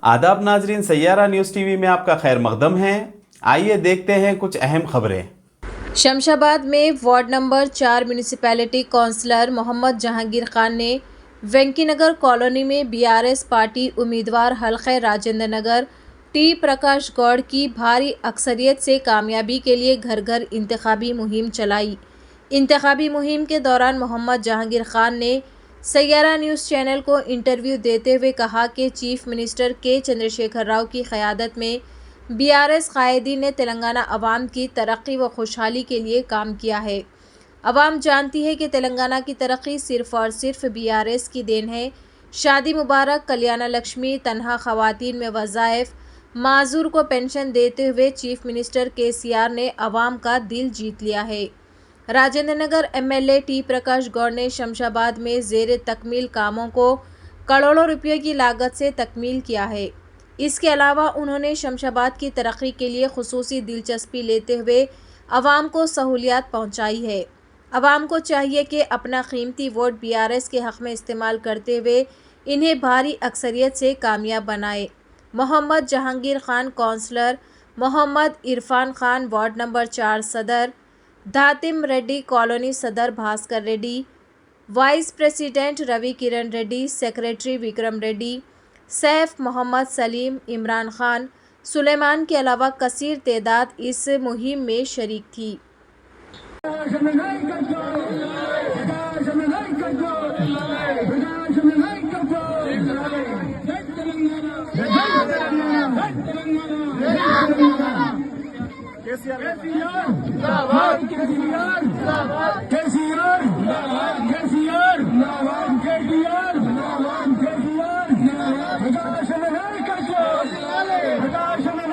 आदाब नाजरीन, Saiyaara news TV में आपका खैर मकदम है। आइए देखते हैं कुछ अहम खबरें। शमशाबाद में ward number 4 municipality councillor Mohammed Jahangir Khan ने वेंकीनगर कॉलोनी में बीआरएस पार्टी उम्मीदवार हल्के राजेंद्र नगर टी प्रकाश गौड़ की भारी अक्सरियत से कामयाबी के लिए घर घर इंतखाबी मुहिम चलाई। इंतखाबी मुहिम के दौरान मोहम्मद जहांगीर खान ने सैयारा न्यूज़ चैनल को इंटरव्यू देते हुए कहा कि चीफ मिनिस्टर के चंद्रशेखर राव की क़यादत में बीआरएस कायदीन ने तेलंगाना अवाम की तरक्की व खुशहाली के लिए काम किया है। अवाम जानती है कि तेलंगाना की तरक्की सिर्फ़ और सिर्फ बीआरएस की देन है। शादी मुबारक, कल्याण लक्ष्मी, तन्हा ख़वातीन में वज़ाइफ, माजूर को पेंशन देते हुए चीफ मिनिस्टर केसीआर ने अवाम का दिल जीत लिया है। राजेंद्र नगर एमएलए टी प्रकाश गौड़ ने शमशाबाद में ज़ेर तकमील कामों को करोड़ों रुपयों की लागत से तकमील किया है। इसके अलावा उन्होंने शमशाबाद की तरक्की के लिए खुसूसी दिलचस्पी लेते हुए अवाम को सहूलियात पहुंचाई है। अवाम को चाहिए कि अपना कीमती वोट बीआरएस के हक़ में इस्तेमाल करते हुए इन्हें भारी अक्सरियत से कामयाब बनाए। Mohammad Jahangir Khan councillor, Mohammad Irfan Khan ward number 4 सदर, धातिम रेड्डी कॉलोनी सदर Bhaskar Reddy, vice president Ravi Kiran Reddy, secretary Vikram Reddy, Saif Mohammad Salim, Imran Khan, Suleman के अलावा कसीर तादाद इस मुहिम में शरीक थी। केसीआर